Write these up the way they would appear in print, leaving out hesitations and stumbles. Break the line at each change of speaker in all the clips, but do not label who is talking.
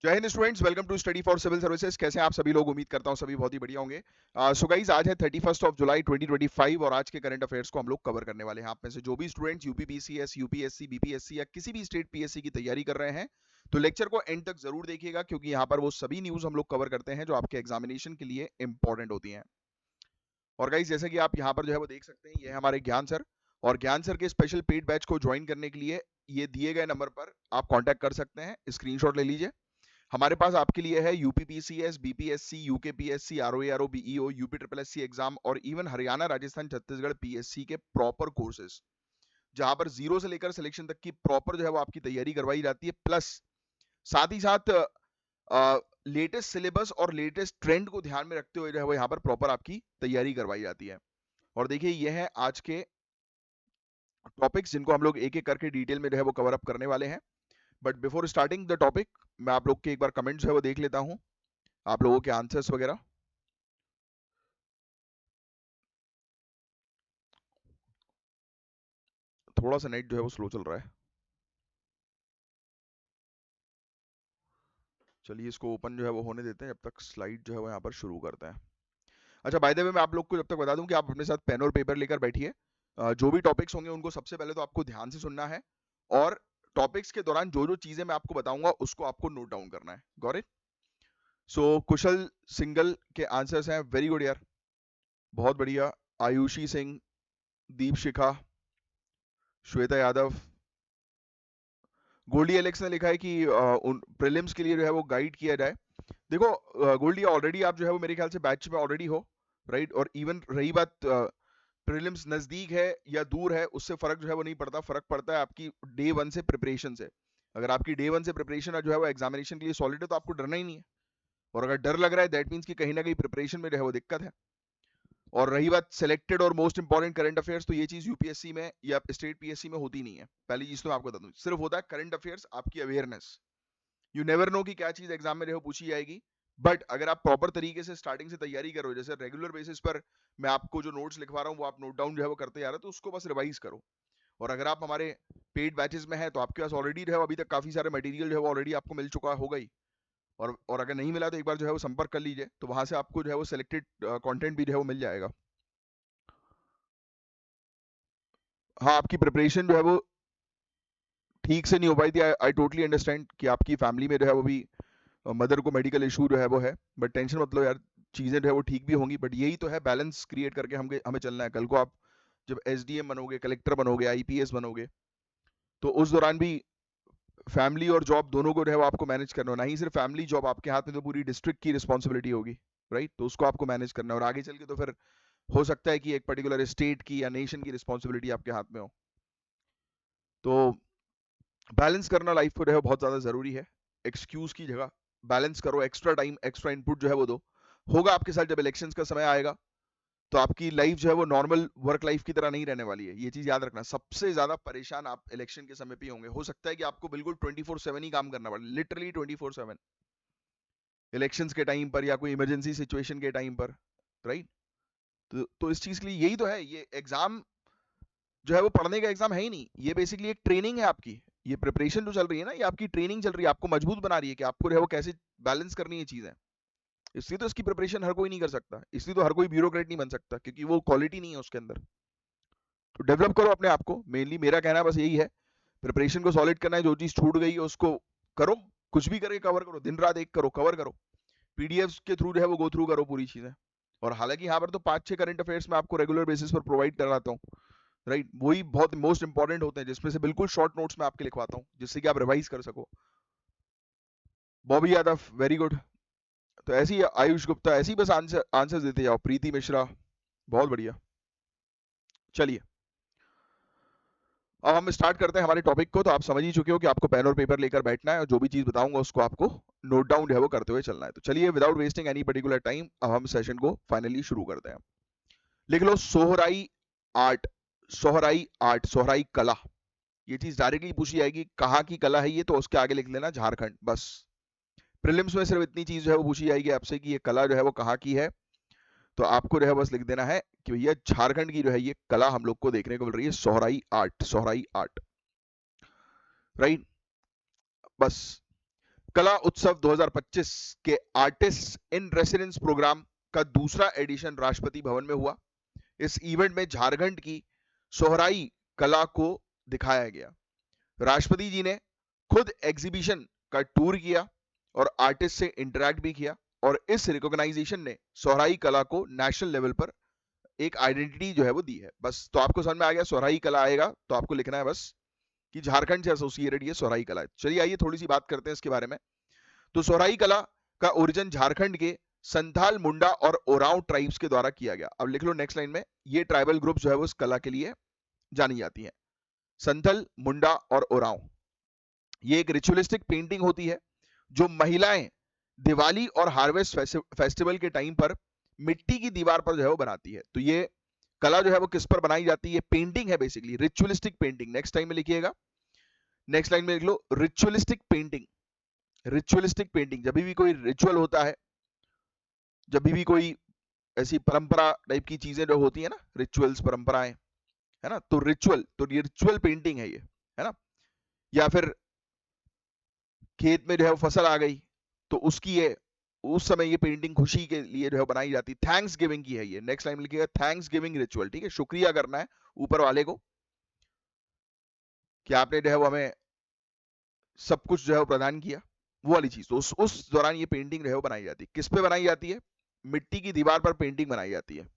जय Hind students, welcome to study for civil services. कैसे हैं आप सभी लोग? उम्मीद करता हूं सभी बहुत ही बढ़िया होंगे। सो गाइस, आज है 31 ऑफ जुलाई 2025 और आज के करंट अफेयर्स को हम लोग कवर करने वाले हैं। आप में से जो भी स्टूडेंट्स यूपीपीसीएस, यूपीएससी, बीपीएससी या किसी भी स्टेट पीएससी की तैयारी कर रहे हैं, तो लेक्चर को एंड तक जरूर देखिएगा, क्योंकि यहाँ पर वो सभी न्यूज हम लोग कवर करते हैं जो आपके एग्जामिनेशन के लिए इंपॉर्टेंट होती हैं। और गाइस, जैसे कि आप यहाँ पर जो है वो देख सकते हैं, ये है हमारे ज्ञान सर। और ज्ञान सर के स्पेशल पेड बैच को ज्वाइन करने के लिए ये दिए गए नंबर पर आप कांटेक्ट कर सकते हैं। स्क्रीनशॉट ले लीजिए। हमारे पास आपके लिए है UPPCS, BPSC, UKPSC, RO, BEO, UP triple SC exam और इवन हरियाणा, राजस्थान, छत्तीसगढ़ पीएससी के प्रॉपर कोर्सेज, जहां पर जीरो से लेकर सिलेक्शन तक की प्रॉपर जो है वो आपकी तैयारी करवाई जाती है। प्लस साथ ही साथ लेटेस्ट सिलेबस और लेटेस्ट ट्रेंड को ध्यान में रखते हुए जो है वो यहाँ पर प्रॉपर आपकी तैयारी करवाई जाती है। और देखिए, ये है आज के टॉपिक्स जिनको हम लोग एक एक करके डिटेल में जो है वो कवर अप करने वाले हैं। But before starting the topic, मैं आप लोग के एक बार कमेंट्स है वो देख लेता हूं, आप लोगों के आंसर्स वगैरह। थोड़ा सा नेट जो है वो स्लो चल रहा है। चलिए, इसको ओपन जो है वो होने देते हैं, जब तक स्लाइड जो है वो यहाँ पर शुरू करते हैं। अच्छा, बाय द वे, मैं आप लोग को जब तक बता दूं कि आप अपने साथ पेन और पेपर लेकर बैठिए। जो भी टॉपिक्स होंगे उनको सबसे पहले तो आपको ध्यान से सुनना है, और टॉपिक्स के दौरान जो जो चीजें मैं आपको बताऊंगा उसको आपको नोट डाउन करना है। Got it? So Kusal single के आंसर्स हैं वेरी गुड यार, बहुत बढ़िया। आयुषी सिंह, दीप शिखा, श्वेता यादव, गोल्डी एलेक्स ने लिखा है कि उन प्रीलिम्स के लिए जो है वो गाइड किया जाए। देखो गोल्डी, ऑलरेडी आप जो है वो मेरे ख्याल से बैच में ऑलरेडी हो, राइट? और इवन रही बात प्रीलिम्स नजदीक है या दूर है, उससे फर्क जो है वो नहीं पड़ता। फर्क पड़ता है आपकी डे वन से प्रिपरेशन से। अगर आपकी डे वन से प्रिपरेशन जो है वो एग्जामिनेशन के लिए सॉलिड है, तो आपको डरना ही नहीं है। और अगर डर लग रहा है, दैट मीन्स कि कहीं ना कहीं प्रिपरेशन में जो है वो दिक्कत है। और रही बात सिलेक्टेड और मोस्ट इंपॉर्टेंट करंट अफेयर्स, तो ये चीज यूपीएससी में या स्टेट पीएससी में होती नहीं है। पहली चीज तो मैं आपको बता दूं, सिर्फ होता है करंट अफेयर्स, आपकी अवेयरनेस। यू नेवर नो कि क्या चीज एग्जाम में जो पूछी जाएगी। बट अगर आप प्रॉपर तरीके से स्टार्टिंग से तैयारी करो, जैसे रेगुलर बेसिस पर मैं आपको जो नोट्स लिखवा रहा हूँ वो आप नोट डाउन जो है वो करते जा रहे हो, तो उसको बस रिवाइज करो। और अगर आप हमारे पेड बैचेस में है, तो आपके पास ऑलरेडी जो है अभी तक काफी सारे मटेरियल जो है वो ऑलरेडी आपको मिल चुका होगा ही। और अगर नहीं मिला तो एक बार जो है वो संपर्क कर लीजिए, तो वहां से आपको जो है वो सिलेक्टेड कंटेंट भी जो है वो मिल जाएगा। हाँ, आपकी प्रिपरेशन जो है वो ठीक से नहीं हो पाई थी। आई टोटली अंडरस्टैंड कि आपकी फैमिली में जो है वो भी मदर को मेडिकल इशू जो है वो है। बट टेंशन मतलब यार, चीज़ें जो है वो ठीक भी होंगी। बट यही तो है, बैलेंस क्रिएट करके हमें चलना है। कल को आप जब एसडीएम बनोगे, कलेक्टर बनोगे, आईपीएस बनोगे, तो उस दौरान भी फैमिली और जॉब दोनों को जो है वो आपको मैनेज करना हो। ना ही सिर्फ फैमिली, जॉब आपके हाथ में तो पूरी डिस्ट्रिक्ट की रिस्पॉन्सिबिलिटी होगी, राइट? तो उसको आपको मैनेज करना है, और आगे चल के तो फिर हो सकता है कि एक पर्टिकुलर स्टेट की या नेशन की रिस्पॉन्सिबिलिटी आपके हाथ में हो। तो बैलेंस करना लाइफ को जो है बहुत ज़्यादा ज़रूरी है। एक्सक्यूज की जगह बैलेंस करो, एक्स्ट्रा टाइम, एक्स्ट्रा इनपुट जो है वो दो। होगा आपके साथ, जब इलेक्शंस का समय आएगा तो आपकी लाइफ जो है वो नॉर्मल वर्क लाइफ की तरह नहीं रहने वाली है। ये चीज याद रखना, सबसे ज्यादा परेशान आप इलेक्शन के समय पे ही होंगे। हो सकता है कि आपको बिल्कुल 24/7 ही काम करना पड़े, लिटरली 24/7, इलेक्शंस के टाइम पर या कोई इमरजेंसी सिचुएशन के टाइम पर, राइट? तो इस चीज के लिए यही तो है, ये एग्जाम जो है वो पढ़ने का एग्जाम है ही नहीं, ये बेसिकली एक ट्रेनिंग है आपकी। ये प्रिपरेशन जो चल रही है ना, ये आपकी ट्रेनिंग चल रही है, आपको मजबूत बना रही है कि आपको जो है वो कैसे बैलेंस करनी है चीजें। इसलिए तो इसकी प्रिपरेशन हर कोई नहीं कर सकता, इसलिए तो हर कोई ब्यूरोक्रेट नहीं बन सकता, क्योंकि वो क्वालिटी नहीं है उसके अंदर। तो डेवलप करो अपने आप को, मेनली मेरा कहना बस यही है। प्रिपरेशन को सॉलिड करना है, जो चीज छूट गई है उसको करो, कुछ भी करके कवर करो, दिन रात एक करो, कवर करो। पीडीएफ के थ्रू जो है वो गो थ्रू करो पूरी चीजें। और हालांकि यहाँ पर तो 5-6 करंट अफेयर्स में आपको रेगुलर बेसिस पर प्रोवाइड कराता हूँ, राइट? वही बहुत मोस्ट इंपॉर्टेंट होते हैं, जिसमें से बिल्कुल शॉर्ट नोट्स में आपके लिखवाता हूँ, जिससे कि आप रिवाइज कर सको। Bobby Yadav, very good. तो ऐसी ही आयुष गुप्ता, ऐसी बस आंसर देते जाओ। प्रीति मिश्रा, बहुत बढ़िया। चलिए, अब हम स्टार्ट करते हैं हमारे टॉपिक को। तो आप समझ ही चुके हो कि आपको पेन और पेपर लेकर बैठना है, और जो भी चीज बताऊंगा उसको आपको नोट डाउन जो है वो करते हुए चलना है। तो चलिए, without wasting any particular time, अब हम सेशन को फाइनली शुरू करते हैं। लिख लो सोहराई आर्ट, सोहराई आर्ट, सोहराई कला। ये चीज डायरेक्टली पूछी जाएगी, कहाँ की कला है ये, तो उसके आगे लिख लेना झारखंड, बस। प्रीलिम्स में सिर्फ इतनी चीज जो है वो पूछी जाएगी आपसे कि ये कला जो है वो कहाँ की है। तो आपको जो है बस लिख देना है कि भैया झारखंड की जो है ये कला हम लोग को देखने को मिल रही है, Sohrai art, Sohrai art, right? बस। कला उत्सव 2025 के आर्टिस्ट इन रेसिडेंस प्रोग्राम का दूसरा एडिशन राष्ट्रपति भवन में हुआ। इस इवेंट में झारखंड की सोहराई कला को दिखाया गया। राष्ट्रपति जी ने खुद एग्जीबिशन का टूर किया और आर्टिस्ट से इंटरेक्ट भी किया, और इस रिकॉग्नाइजेशन ने सोहराई कला को नेशनल लेवल पर एक आइडेंटिटी जो है वो दी है। बस तो आपको समझ में आ गया, सोहराई कला आएगा तो आपको लिखना है बस कि झारखंड से एसोसिएटेड ये सोहराई कला है। चलिए आइए थोड़ी सी बात करते हैं इसके बारे में। तो सोहराई कला का ओरिजिन झारखंड के संथाल, मुंडा और ओरांव ट्राइब्स के द्वारा किया गया। अब लिख लो नेक्स्ट लाइन में, ये ट्राइबल ग्रुप जो है वो इस कला के लिए जानी जाती है, संथल, मुंडा और ओरांव। ये एक रिचुअलिस्टिक पेंटिंग होती है जो महिलाएं दिवाली और हार्वेस्ट फेस्टिवल के टाइम पर मिट्टी की दीवार पर जो है वो बनाती है। तो ये कला जो है वो किस पर बनाई जाती है? पेंटिंग है basically, ritualistic painting. Next time में लिखिएगा, नेक्स्ट लाइन में लिख लो रिचुअलिस्टिक पेंटिंग। रिचुअलिस्टिक पेंटिंग, जब भी कोई रिचुअल होता है, जब भी कोई ऐसी परंपरा टाइप की चीजें जो होती है ना, रिचुअल्स, परंपराएं, है ना, तो रिचुअल, तो रिचुअल पेंटिंग है ये, है ना। या फिर खेत में जो है वो फसल आ गई तो उसकी ये, उस समय ये पेंटिंग खुशी के लिए जो है बनाई जाती, थैंक्स गिविंग की है ये। नेक्स्ट लाइन में लिखिएगा थैंक्स गिविंग रिचुअल, ठीक है, शुक्रिया करना है ऊपर वाले को कि आपने जो है वो हमें सब कुछ जो है वो प्रदान किया, वो वाली चीज। तो उस दौरान ये पेंटिंग जो है वो बनाई जाती है। किस पे बनाई जाती है? मिट्टी की दीवार पर पेंटिंग बनाई जाती है।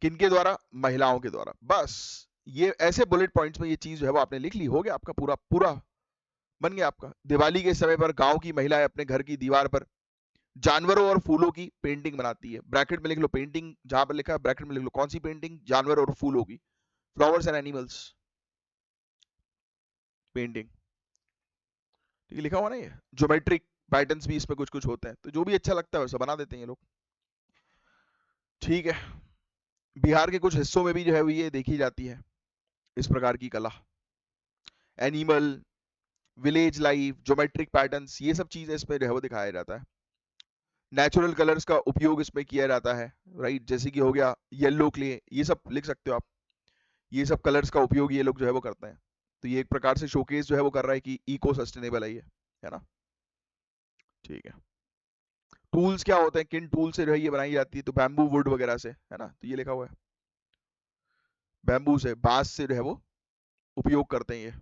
किनके द्वारा? महिलाओं के द्वारा। बस ये ऐसे बुलेट पॉइंट्स में ये चीज जो है वो आपने लिख ली, हो गया आपका पूरा पूरा बन गया आपका। दिवाली के समय पर गांव की महिलाएं अपने घर की दीवार पर जानवरों और फूलों की पेंटिंग बनाती है। ब्रैकेट में लिख लो पेंटिंग, जहां पर लिखा है ब्रैकेट में लिख लो कौन सी पेंटिंग? जानवर और फूलों की, फ्लावर्स एंड एनिमल्स पेंटिंग, ठीक है, लिखा हुआ ना ये। ज्योमेट्रिक पैटर्न्स भी इसमें कुछ कुछ होते हैं, तो जो भी अच्छा लगता है वैसा बना देते हैं ये लोग, ठीक है। बिहार के कुछ हिस्सों में भी जो है वो ये देखी जाती है इस प्रकार की कला। Animal, village life, geometric patterns, ये सब चीजें इसमें जो है वो दिखाया जाता है। नेचुरल कलर्स का उपयोग इसमें किया जाता है, राइट, जैसे कि हो गया येलो क्ले, ये सब लिख सकते हो आप। ये सब कलर्स का उपयोग ये लोग जो है वो करते हैं। तो ये एक प्रकार से शोकेस जो है वो कर रहा है कि इको सस्टेनेबल है ये, है ना, ठीक है। टूल्स क्या होते हैं, किन टूल से जो है ये बनाई जाती है? तो बैम्बू वुड वगैरह से, है ना, तो ये लिखा हुआ है बैम्बू से, बांस से जो है वो उपयोग करते हैं ये।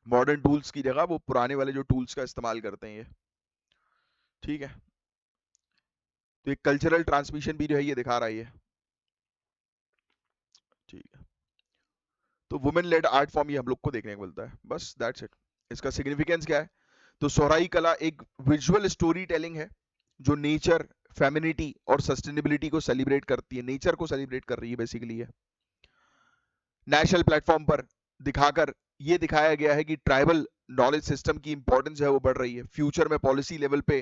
मॉडर्न टूल्स की जगह वो पुराने वाले जो टूल्स का इस्तेमाल करते हैं ये, ठीक है। तो एक कल्चरल ट्रांसमिशन भी जो है ये दिखा रहा है ये, ठीक है। तो वुमेन लेड आर्ट फॉर्म ये हम लोग को देखने को मिलता है, बस दैट्स इट। इसका सिग्निफिकेंस क्या है? तो सोहराई कला एक विजुअल स्टोरी टेलिंग है जो नेचर, फेमिनिटी और सस्टेनेबिलिटी को सेलिब्रेट करती है, नेचर को सेलिब्रेट कर रही है बेसिकली है। नेशनल प्लेटफॉर्म पर दिखाकर ये दिखाया गया है कि ट्राइबल नॉलेज सिस्टम की इंपॉर्टेंस है वो बढ़ रही है। फ्यूचर में पॉलिसी लेवल पे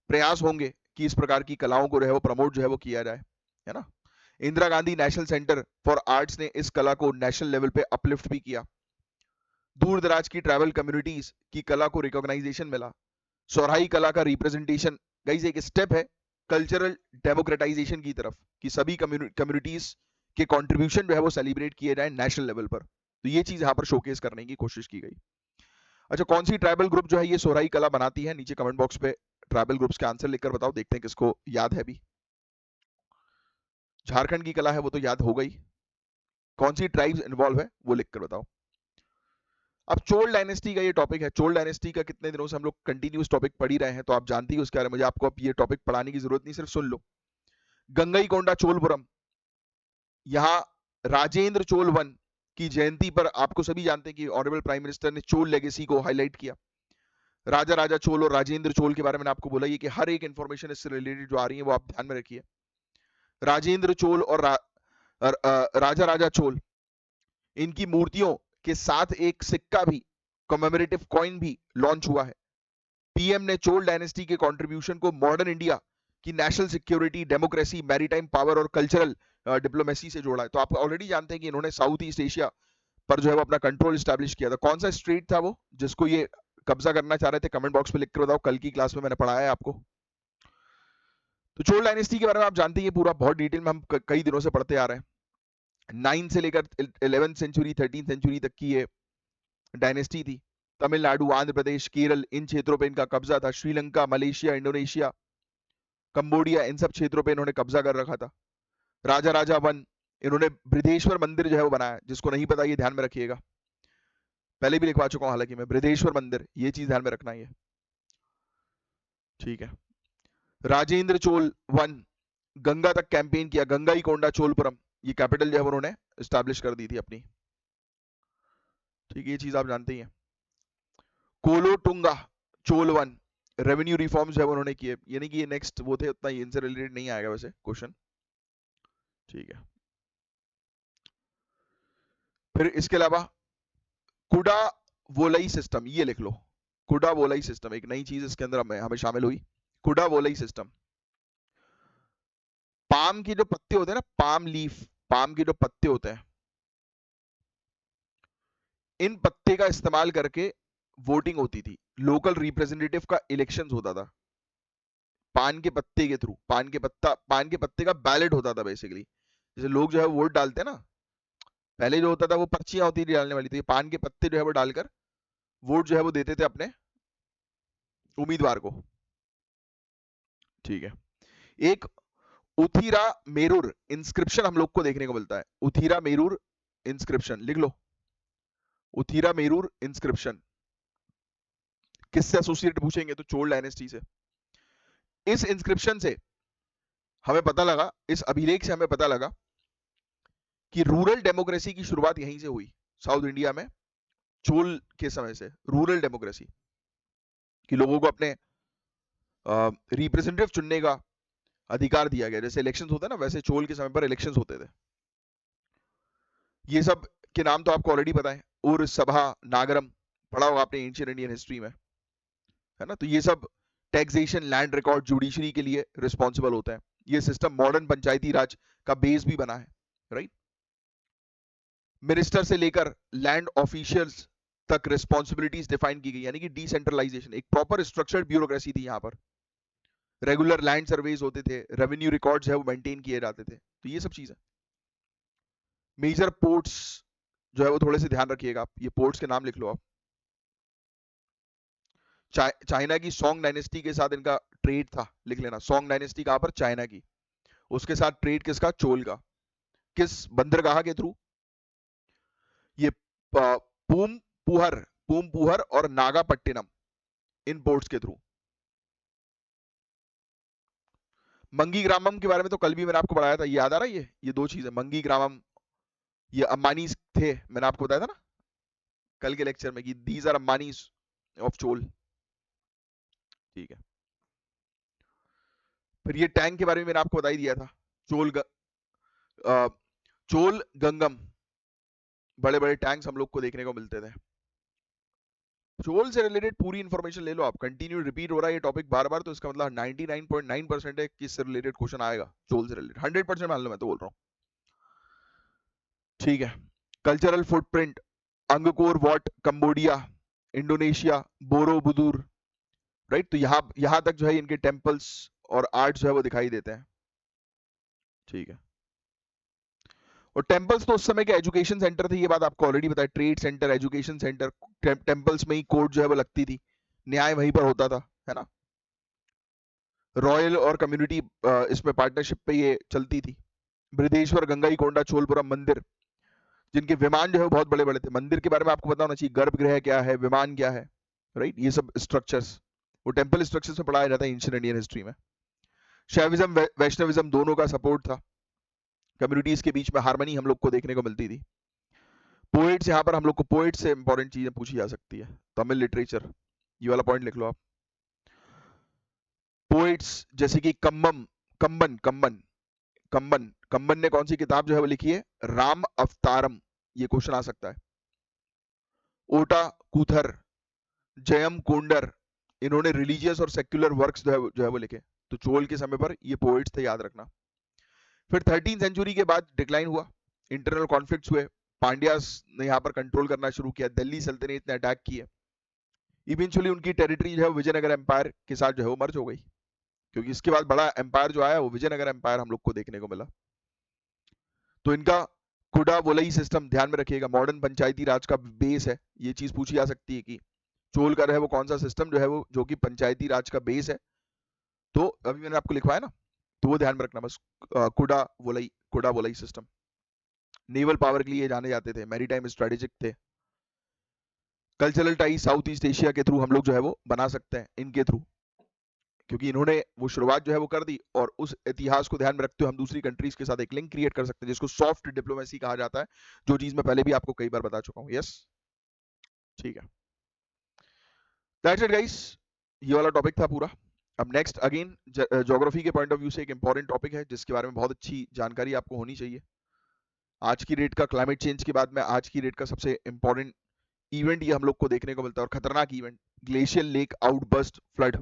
प्रयास होंगे कि इस प्रकार की कलाओं को जो है वो प्रमोट जो है वो किया जाए, है ना। Indira Gandhi national centre for arts ने इस कला को नेशनल लेवल पे अपलिफ्ट भी किया। दूर दराज की ट्राइबल कम्युनिटीज की कला को रिकॉग्नाइजेशन मिला। सोहराई कला का रिप्रेजेंटेशन गाइस एक स्टेप है कल्चरल डेमोक्रेटाइजेशन की तरफ, कि सभी कम्युनिटीज के कंट्रीब्यूशन जो है वो सेलिब्रेट किए जाए नेशनल लेवल पर। तो ये चीज यहाँ पर शोकेस करने की कोशिश की गई। अच्छा, कौन सी ट्राइबल ग्रुप जो है ये सोहराई कला बनाती है? नीचे कमेंट बॉक्स पे ट्राइबल ग्रुप्स के आंसर लिखकर बताओ, देखते हैं किसको याद है भी। झारखंड की कला है वो तो याद हो गई, कौन सी ट्राइब्स इन्वॉल्व है वो लिखकर बताओ। अब चोल डायनेस्टी का ये टॉपिक है। चोल डायनेस्टी का कितने दिनों से हम लोग कंटिन्यूस टॉपिक पढ़ ही रहे हैं, तो आप जानती हो उसके बारे में, मुझे आपको अब ये टॉपिक पढ़ाने की जरूरत नहीं, सिर्फ सुन लो। गंगईकोंडा चोलपुरम, यहाँ राजेंद्र चोल वन की जयंती पर आपको सभी जानते हैं कि ऑनरेबल प्राइम मिनिस्टर ने चोल लेगेसी को हाईलाइट किया। राजा राजा चोल और राजेंद्र चोल के बारे में आपको बोला ये कि हर एक इंफॉर्मेशन इससे रिलेटेड जो आ रही है वो आप ध्यान में रखिए। राजेंद्र चोल और राजा राजा चोल, इनकी मूर्तियों के साथ एक सिक्का भी, कमेमोरेटिव कॉइन भी लॉन्च हुआ है। पीएम ने चोल डायनेस्टी के कंट्रीब्यूशन को मॉडर्न इंडिया की national security, democracy, maritime power और कल्चरल डिप्लोमेसी से जोड़ा है। तो आप ऑलरेडी जानते हैं कि इन्होंने साउथ ईस्ट एशिया पर जो है वो अपना कंट्रोल स्टैब्लिश किया था। कौन सा स्ट्रेट था वो जिसको ये कब्जा करना चाह रहे थे? कमेंट बॉक्स में लिख कर बताओ, कल की क्लास में मैंने पढ़ाया है आपको। तो चोल डायनेस्टी के बारे में आप जानते हैं पूरा बहुत डिटेल में हम कई दिनों से पढ़ते आ रहे हैं। 9 से लेकर 11th सेंचुरी 13th सेंचुरी तक की ये डायनेस्टी थी। तमिलनाडु, आंध्र प्रदेश, केरल, इन क्षेत्रों पे इनका कब्जा था। श्रीलंका, मलेशिया, इंडोनेशिया, कंबोडिया, इन सब क्षेत्रों पे इन्होंने कब्जा कर रखा था। राजा राजा वन, इन्होंने बृहदेश्वर मंदिर जो है वो बनाया, जिसको नहीं पता ये ध्यान में रखिएगा, पहले भी लिखवा चुका हूं हालांकि मैं, बृहदेश्वर मंदिर, ये चीज ध्यान में रखना है। ठीक है। राजेंद्र चोल वन, गंगा तक कैंपेन किया, गंगा ही कोंडा चोलपुरम, ये कैपिटल जो है उन्होंने स्टैब्लिश कर दी थी अपनी। ठीक है, ये चीज आप जानते ही हैं। कोलोटुंगा चोल वन, रेवेन्यू रिफॉर्म्स जो है उन्होंने किए, यानी कि ये नेक्स्ट वो थे, उतना इनसे रिलेटेड नहीं आएगा वैसे क्वेश्चन। ठीक है। फिर इसके अलावा कुडा वोलई सिस्टम, ये लिख लो, कुडा वोलई सिस्टम एक नई चीज इसके अंदर हमें शामिल हुई, कुडा वोलई सिस्टम। पाम के जो पत्ते होते हैं ना, पाम लीफ, पाम के जो पत्ते होते हैं, इन पत्ते का इस्तेमाल करके वोटिंग होती थी, लोकल रिप्रेजेंटेटिव का इलेक्शंस होता था पान के पत्ते के थ्रू, पान के पत्ते का बैलेट होता था बेसिकली। जैसे लोग जो है वोट डालते हैं ना, पहले जो होता था वो पर्चियां होती थी डालने वाली, तो ये पान के पत्ते जो है वो डालकर वोट जो है वो देते थे अपने उम्मीदवार को। ठीक है। एक उथीरा मेरूर इंस्क्रिप्शन हम लोग को देखने को मिलता है, उथीरा मेरूर इंस्क्रिप्शन लिख लो, उथीरा मेरूर इंस्क्रिप्शन किससे एसोसिएट पूछेंगे तो चोल डायनेस्टी से। इस इंस्क्रिप्शन से हमें पता लगा, इस अभिलेख से हमें पता लगा कि रूरल डेमोक्रेसी की शुरुआत यहीं से हुई, साउथ इंडिया में चोल के समय से रूरल डेमोक्रेसी, कि लोगों को अपने रिप्रेजेंटेटिव चुनने का अधिकार दिया गया। जैसे इलेक्शंस होते हैं ना, वैसे चोल के समय पर इलेक्शंस होते थे। ये सब के नाम तो आपको ऑलरेडी पता है, उर, सभा, नागरम, पढ़ा होगा आपने एंशिएंट इंडियन हिस्ट्री में, है ना। तो ये सब टैक्सेशन, लैंड रिकॉर्ड, जुडिशरी के लिए रिस्पॉन्सिबल होता है। ये सिस्टम मॉडर्न पंचायती राज का बेस भी बना है, राइट। मिनिस्टर से लेकर लैंड ऑफिशियल्स तक रिस्पॉन्सिबिलिटीज डिफाइन की गई, यानी कि डिसेंट्रलाइजेशन, एक प्रॉपर स्ट्रक्चर्ड ब्यूरोक्रेसी थी यहाँ पर। रेगुलर लैंड सर्वेज होते थे, रेवेन्यू रिकॉर्ड्स है वो मेंटेन किए जाते थे, तो ये सब चीजें। मेजर पोर्ट्स जो है वो थोड़े से ध्यान रखिएगा आप, ये पोर्ट्स के नाम लिख लो आप। चाइना की सोंग डायनेस्टी के साथ इनका ट्रेड था, लिख लेना, सोंग डायनेस्टी कहां पर, चाइना की, उसके साथ ट्रेड किसका, चोल का, किस बंदरगाह के थ्रू, ये पूम पुहर और नागापट्टिनम, इन पोर्ट्स के थ्रू। मंगी ग्रामम के बारे में तो कल भी मैंने आपको बताया था, याद आ रहा है, ये दो चीजें, मंगी ग्रामम, ये अंबानी थे, मैंने आपको बताया था ना कल के लेक्चर में कि these are Ambani of Chola. ठीक है। फिर ये टैंक के बारे में मैंने आपको बता ही दिया था, चोल गंगम, बड़े बड़े टैंक्स हम लोग को देखने को मिलते थे। चोल से रिलेटेड पूरी इंफॉर्मेशन ले लो आप, कंटिन्यू रिपीट हो रहा है ये टॉपिक बार बार, तो इसका मतलब 99.9% है कि इससे रिलेटेड क्वेश्चन आएगा, चोल से रिलेटेड 100% मान लो, मैं तो बोल रहा हूँ। ठीक है। Cultural footprint, Angkor what, Cambodia, Indonesia, Borobudur, right. तो यहां तक जो है इनके टेम्पल्स और आर्ट जो है वो दिखाई देते हैं। ठीक है। और टेम्पल्स तो उस समय के एजुकेशन सेंटर थे, ये बात आपको ऑलरेडी बताया, trade centre, education centre, temples में ही कोर्ट जो है वो लगती थी, न्याय वहीं पर होता था, है ना। रॉयल और कम्युनिटी इसमें पार्टनरशिप पे ये चलती थी। बृहदेश्वर, गंगाईकोंडा, चोलपुरम मंदिर, जिनके विमान जो है बहुत बड़े बड़े थे। मंदिर के बारे में आपको पता होना चाहिए, गर्भगृह क्या है, विमान क्या है, राइट। ये सब स्ट्रक्चर्स वो टेम्पल स्ट्रक्चर्स में पढ़ाया जाता है एंशिएंट इंडियन हिस्ट्री में। शैविज्म, वैष्णविज्म दोनों का सपोर्ट था, कम्युनिटीज के बीच में हार्मनी हम लोग को देखने को मिलती थी। पोएट्स, यहाँ पर हम लोग को पोएट से इंपॉर्टेंट चीजें पूछी जा सकती है, तमिल लिटरेचर, ये वाला पॉइंट लिख लो आप। पोएट्स जैसे कि कंबन कंबन कंबन ने कौन सी किताब जो है वो लिखी है, राम अवतारम, ये क्वेश्चन आ सकता है। ओटा कूथर, जयम कोंडर, इन्होंने रिलीजियस और सेक्युलर वर्क्स जो है वो लिखे, तो चोल के समय पर ये पोएट्स थे, याद रखना। फिर 13वीं सेंचुरी के बाद डिक्लाइन हुआ, इंटरनल कॉन्फ्लिक्ट्स हुए, पांड्यास ने यहाँ पर कंट्रोल करना शुरू किया, दिल्ली सल्तनत ने अटैक किए, इवेंचुअली उनकी टेरिटरी जो है विजयनगर एम्पायर के साथ जो है वो मर्ज हो गई, क्योंकि इसके बाद बड़ा एम्पायर जो आया वो विजयनगर एम्पायर हम लोग को देखने को मिला। तो इनका कुडा वोलई सिस्टम ध्यान में रखिएगा, मॉडर्न पंचायती राज का बेस है, ये चीज पूछी जा सकती है कि चोल का जो है वो कौन सा सिस्टम जो है वो जो कि पंचायती राज का बेस है, तो अभी मैंने आपको लिखवाया ना, तो वो ध्यान में रखना बस। कुडा वोलाई सिस्टम नेवल पावर के लिए जाने जाते थे, मैरीटाइम स्ट्रेटेजिक थे। Cultural tie south east Asia के थ्रू हम लोग जो है वो बना सकते हैं, इनके थ्रू, क्योंकि इन्होंने वो शुरुआत जो है वो कर दी, और उस इतिहास को ध्यान में रखते हुए हम दूसरी कंट्रीज के साथ एक लिंक क्रिएट कर सकते हैं, जिसको सॉफ्ट डिप्लोमेसी कहा जाता है, जो चीज मैं पहले भी आपको कई बार बता चुका हूं। यस, ठीक है, दैट्स इट गाइस, ये वाला टॉपिक था पूरा। अब नेक्स्ट अगेन ज्योग्राफी के पॉइंट ऑफ व्यू से एक इंपॉर्टेंट टॉपिक है जिसके बारे में बहुत अच्छी जानकारी आपको होनी चाहिए। आज की डेट का क्लाइमेट चेंज के बाद में आज की डेट का सबसे इंपॉर्टेंट इवेंट ये हम लोग को देखने को मिलता है, और खतरनाक event, glacial lake outburst flood.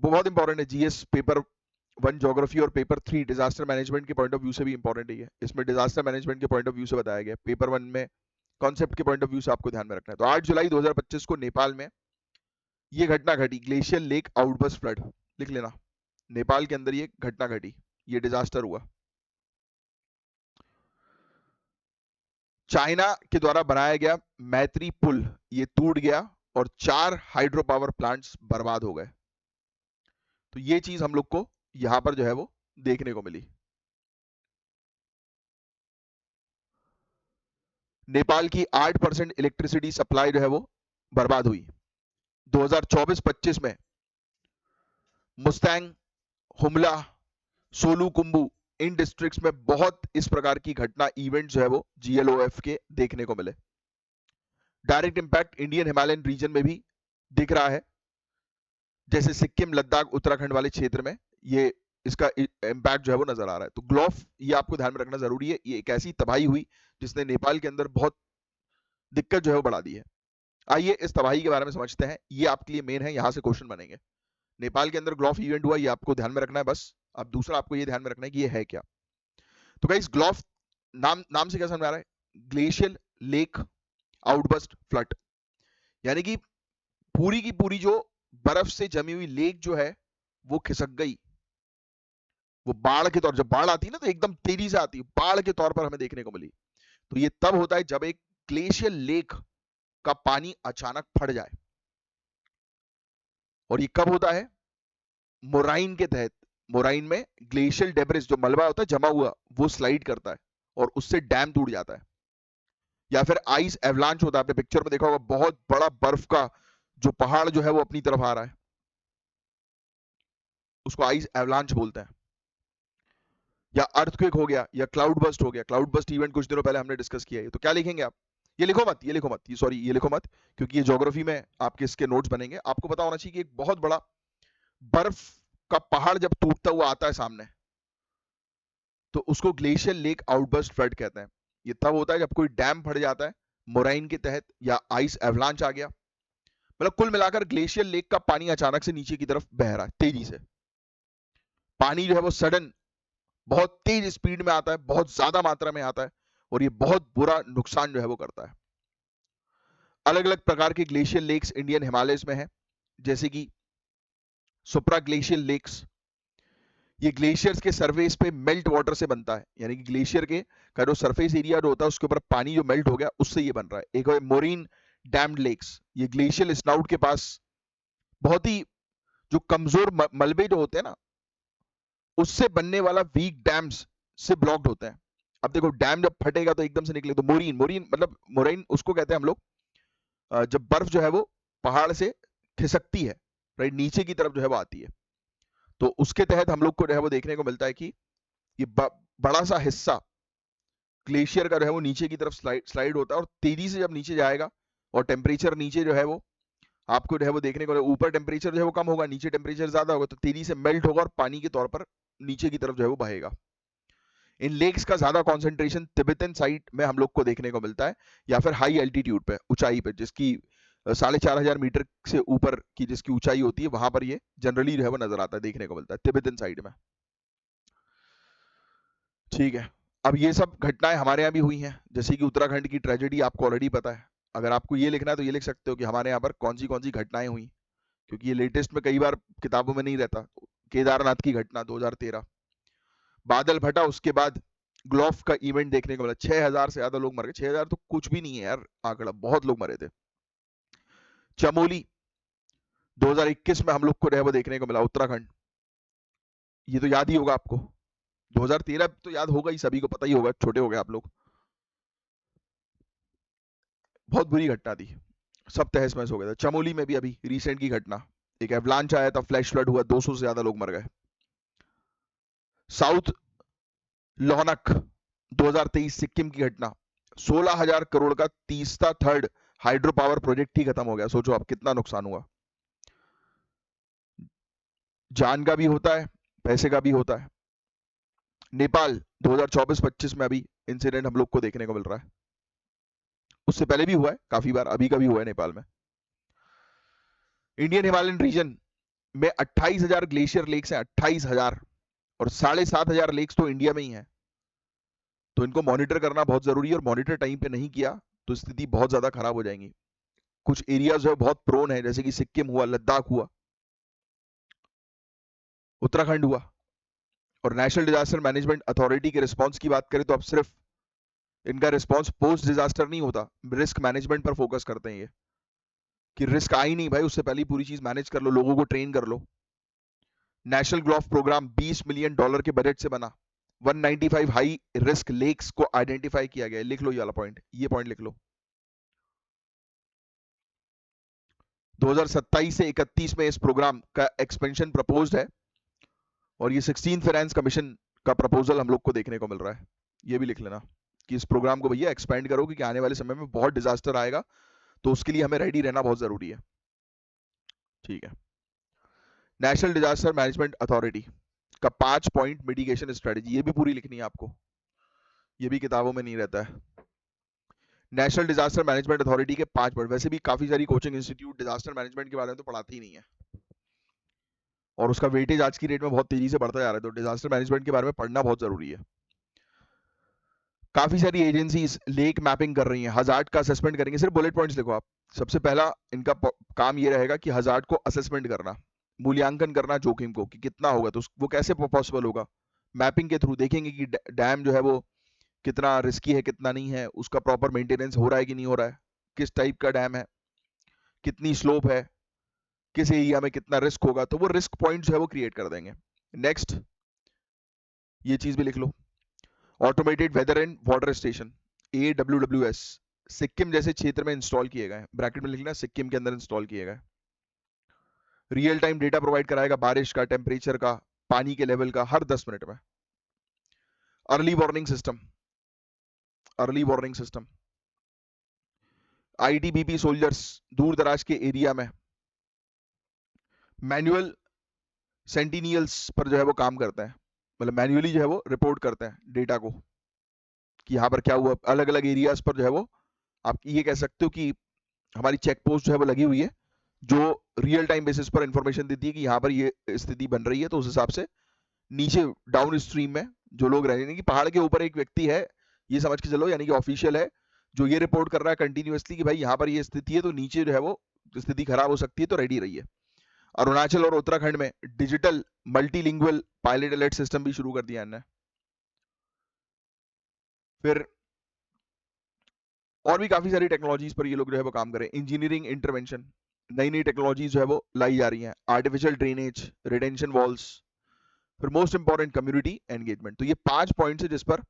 बहुत इंपॉर्टेंट है, जीएस पेपर 1 ज्योग्राफी और पेपर 3 डिजास्टर मैनेजमेंट के पॉइंट ऑफ व्यू से भी इंपॉर्टेंट है। इसमें डिजास्टर मैनेजमेंट के पॉइंट ऑफ व्यू से बताया गया, पेपर 1 में कॉन्सेप्ट के पॉइंट ऑफ व्यू से आपको ध्यान में रखना है। तो 8 जुलाई 2025 को नेपाल में ये घटना घटी, ग्लेशियल लेक आउटबर्स्ट फ्लड, लिख लेना, नेपाल के अंदर ये घटना घटी, ये डिजास्टर हुआ। चाइना के द्वारा बनाया गया मैत्री पुल ये टूट गया और 4 हाइड्रो पावर प्लांट्स बर्बाद हो गए। तो ये चीज हम लोग को यहां पर जो है वो देखने को मिली। नेपाल की 8% इलेक्ट्रिसिटी सप्लाई जो है वो बर्बाद हुई। 2024-25 में मुस्तांग, हुमला, सोलुकुंबु, इन डिस्ट्रिक्ट्स में बहुत इस प्रकार की घटना इवेंट जो है वो जीएलओएफ के देखने को मिले। Direct impact Indian Himalayan region में भी दिख रहा है, जैसे सिक्किम, लद्दाख, उत्तराखंड वाले क्षेत्र में ये इसका इंपैक्ट जो है वो नजर आ रहा है। तो ग्लोफ ये आपको ध्यान में रखना जरूरी है, ये एक ऐसी तबाही हुई जिसने नेपाल के अंदर बहुत दिक्कत जो है वो बढ़ा दी है। आइए इस तबाही के बारे में समझते हैं, ये आपके लिए मेन है, यहां से क्वेश्चन बनेंगे। नेपाल के अंदर ग्लोफ इवेंट हुआ, ये आपको ध्यान में रखना है बस। अब दूसरा आपको ये ध्यान में रखना है कि ये है क्या। तो गाइस ग्लोफ नाम से क्या समझ आ रहा है, ग्लेशियल लेक आउटबर्स्ट फ्लड, यानी कि पूरी की पूरी जो बर्फ से जमी हुई लेक जो है वो खिसक गई। वो बाढ़ के तौर, जब बाढ़ आती है ना तो एकदम तेजी से आती है, बाढ़ के तौर पर हमें देखने को मिली। तो ये तब होता है जब एक ग्लेशियल लेक का पानी अचानक फट जाए। और ये कब होता है, मोराइन के तहत। मोराइन में ग्लेशियल डेब्रिस जो मलबा होता है जमा हुआ, वो स्लाइड करता है और उससे डैम टूट जाता है। या फिर आइस एवलांच होता है, आपने पिक्चर में देखा होगा, बहुत बड़ा बर्फ का जो पहाड़ जो है वो अपनी तरफ आ रहा है, उसको आइस एवलांच बोलते हैं। या अर्थक्वेक हो गया, या क्लाउड बस्ट हो गया। क्लाउड बस्ट इवेंट कुछ दिनों पहले हमने डिस्कस किया है। तो क्या लिखेंगे आप, ये लिखो मत, ये लिखो मत, ये सॉरी ये लिखो मत, क्योंकि ये ज्योग्राफी में आपके इसके नोट्स बनेंगे। आपको पता होना चाहिए कि एक बहुत बड़ा बर्फ का पहाड़ जब टूटता हुआ आता है सामने, तो उसको ग्लेशियल लेक आउटबर्स्ट फ्लड कहते हैं। ये तब होता है जब कोई डैम फट जाता है मोराइन के तहत, या आइस एवलांच आ गया। मतलब कुल मिलाकर ग्लेशियल लेक का पानी अचानक से नीचे की तरफ बह रहा है तेजी से। पानी जो है वो सडन बहुत तेज स्पीड में आता है, बहुत ज्यादा मात्रा में आता है, और ये बहुत बुरा नुकसान जो है वो करता है। अलग अलग प्रकार के ग्लेशियल लेक्स इंडियन हिमालयस में है, जैसे कि सुप्रा ग्लेशियल लेक्स। ये ग्लेशियर्स के सरफेस पे मेल्ट वाटर से बनता है, यानी कि ग्लेशियर के का जो सरफेस एरिया जो होता है उसके ऊपर पानी जो मेल्ट हो गया उससे ये बन रहा है। एक है मोरीन डैम्ड लेक्स, ये ग्लेशियल स्नाउट के पास बहुत ही जो कमजोर मलबे जो होते हैं ना, उससे बनने वाला वीक डैम्स से ब्लॉक्ड होते हैं। अब देखो डैम जब फटेगा तो एकदम से निकले, तो मोरीन मोरीन मतलब मोराइन उसको कहते हैं हम लोग, जब बर्फ जो है वो पहाड़ से खिसकती है, राइट, नीचे की तरफ जो है वो आती है। तो उसके तहत हम लोग को जो है वो देखने को मिलता है कि ये बड़ा सा हिस्सा ग्लेशियर का जो है वो नीचे की तरफ स्लाइड होता है, और तेजी से जब नीचे जाएगा, और टेम्परेचर नीचे जो है वो आपको जो है वो देखने को, ऊपर टेम्परेचर जो है वो कम होगा, नीचे टेम्परेचर ज्यादा होगा, तो तेजी से मेल्ट होगा और पानी के तौर पर नीचे की तरफ जो है वो बहेगा। इन लेक्स का ज्यादा कॉन्सेंट्रेशन तिब्बतन साइड में हम लोग को देखने को मिलता है, या फिर हाई एल्टीट्यूड पे, ऊंचाई पे, जिसकी 4,500 मीटर से ऊपर की जिसकी ऊंचाई होती है, वहां पर ये जनरली जो है वो नजर आता है, देखने को मिलता है तिब्बतन साइड में। ठीक है, अब ये सब घटनाएं हमारे यहाँ भी हुई हैं, जैसे कि उत्तराखंड की ट्रेजेडी आपको ऑलरेडी पता है। अगर आपको ये लिखना है तो ये लिख सकते हो कि हमारे यहाँ पर कौन सी घटनाएं हुई, क्योंकि ये लेटेस्ट में कई बार किताबों में नहीं रहता। केदारनाथ की घटना 2013, बादल फटा उसके बाद ग्लोफ का इवेंट देखने को मिला, 6,000 से ज्यादा लोग मर गए। 6,000 तो कुछ भी नहीं है यार आंकड़ा, बहुत लोग मरे थे। चमोली 2021 में हम लोग को जो है वो देखने को मिला, उत्तराखंड, ये तो याद ही होगा आपको। 2013 तो याद होगा ही, सभी को पता ही होगा, छोटे हो गए आप लोग। बहुत बुरी घटना थी, सब तहस महस हो गया था। चमोली में भी अभी रिसेंट की घटना, एक एवलांच आया था, फ्लैश फ्लड हुआ, 200 से ज्यादा लोग मर गए। साउथ लोहनक 2023 सिक्किम की घटना, 16,000 करोड़ का तीसरा थर्ड हाइड्रो पावर प्रोजेक्ट ही खत्म हो गया। सोचो आप कितना नुकसान हुआ। जान का भी होता है, पैसे का भी होता है। नेपाल 2024-25 में अभी इंसिडेंट हम लोग को देखने को मिल रहा है, उससे पहले भी हुआ है काफी बार, अभी का भी हुआ है नेपाल में। इंडियन हिमालयन रीजन में 28,000 ग्लेशियर लेक्स हैं, 28,000, और 7,500 लेक्स तो इंडिया में ही है। तो इनको मॉनिटर करना बहुत जरूरी है, और मॉनिटर टाइम पे नहीं किया तो स्थिति बहुत ज्यादा खराब हो जाएंगी। कुछ एरियाज है बहुत प्रोन है, जैसे कि सिक्किम हुआ, लद्दाख हुआ, उत्तराखंड हुआ। और नेशनल डिजास्टर मैनेजमेंट अथॉरिटी के रिस्पांस की बात करें तो अब सिर्फ इनका रिस्पांस पोस्ट डिजास्टर नहीं होता, रिस्क मैनेजमेंट पर फोकस करते हैं ये, कि रिस्क आई नहीं भाई, उससे पहले पूरी चीज मैनेज कर लो, लोगों को ट्रेन कर लो। नेशनल ग्रोथ प्रोग्राम $20 मिलियन के बजट से बना, 195 हाई रिस्क लेक्स को आइडेंटिफाई किया गया। लिख लो ये वाला पॉइंट, ये पॉइंट लिख लो। 2027 से 31 में इस प्रोग्राम का एक्सपेंशन प्रपोज्ड है, और ये 16th फाइनेंस कमीशन का प्रपोजल हम लोग को देखने को मिल रहा है। ये भी लिख लेना कि इस प्रोग्राम को भैया एक्सपेंड करो, क्योंकि आने वाले समय में बहुत डिजास्टर आएगा, तो उसके लिए हमें रेडी रहना बहुत जरूरी है। ठीक है। नेशनल डिजास्टर मैनेजमेंट अथॉरिटी का 5 पॉइंट मिटिगेशन स्ट्रेटेजी, ये भी पूरी लिखनी है आपको, ये भी किताबों में नहीं रहता है। नेशनल डिजास्टर मैनेजमेंट अथॉरिटी के 5 पॉइंट, वैसे भी काफी सारी कोचिंग इंस्टीट्यूट डिजास्टर मैनेजमेंट के बारे में तो पढ़ाती ही नहीं है, और उसका वेटेज आज की डेट में बहुत तेजी से बढ़ता जा रहा है, तो डिजास्टर मैनेजमेंट के बारे में पढ़ना बहुत जरूरी है। काफी सारी एजेंसीज लेक मैपिंग कर रही हैं, हजार्ड का असेसमेंट करेंगे। सिर्फ बुलेट पॉइंट्स देखो आप। सबसे पहला इनका काम ये रहेगा कि हजार्ड को असेसमेंट करना, मूल्यांकन करना जोखिम को, कि कितना होगा, तो वो कैसे पॉसिबल होगा। मैपिंग के थ्रू देखेंगे कि डैम जो है वो कितना रिस्की है, कितना नहीं है, उसका प्रॉपर मेंटेनेंस हो रहा है कि नहीं हो रहा है, किस टाइप का डैम है, कितनी स्लोप है, किस एरिया में कितना रिस्क होगा, तो वो रिस्क पॉइंट जो है वो क्रिएट कर देंगे। नेक्स्ट, ये चीज भी लिख लो, automated weather and water station, AWWS, Sikkim जैसे क्षेत्र में इंस्टॉल किए गए, ब्रैकेट में लिख लेना, सिक्किम के अंदर इंस्टॉल किए गए। रियल टाइम डेटा प्रोवाइड कराएगा, बारिश का, टेम्परेचर का, पानी के लेवल का, हर 10 मिनट में। Early warning system, early warning system, ITBP soldiers दूर दराज के एरिया में मैनुअल सेंटिनियल्स पर जो है वो काम करते हैं, मतलब मैन्युअली जो है वो रिपोर्ट करते हैं डेटा को, कि यहाँ पर क्या हुआ। अलग अलग एरियाज पर जो है वो, आप ये कह सकते हो कि हमारी चेक पोस्ट जो है वो लगी हुई है, जो रियल टाइम बेसिस पर इंफॉर्मेशन देती है कि यहाँ पर ये स्थिति बन रही है, तो उस हिसाब से नीचे डाउन स्ट्रीम में जो लोग रह रहे हैं, कि पहाड़ के ऊपर एक व्यक्ति है, ये समझ के चलो, यानी कि ऑफिशियल है, जो ये रिपोर्ट कर रहा है कंटिन्यूअसली कि भाई यहाँ पर ये स्थिति है, तो नीचे जो है वो स्थिति खराब हो सकती है, तो रेडी रहिए। अरुणाचल और उत्तराखंड में digital multilingual pilot alert system भी शुरू कर दिया इन्होंने। फिर और भी काफी सारी टेक्नोलॉजीज पर ये लोग जो है वो काम करें। इंजीनियरिंग इंटरवेंशन, नई नई टेक्नोलॉजीज जो है वो लाई जा रही हैं, आर्टिफिशियल ड्रेनेज, रिटेंशन वॉल्स, फिर मोस्ट इंपॉर्टेंट कम्युनिटी एंगेजमेंट। तो ये 5 पॉइंट्स है जिस पर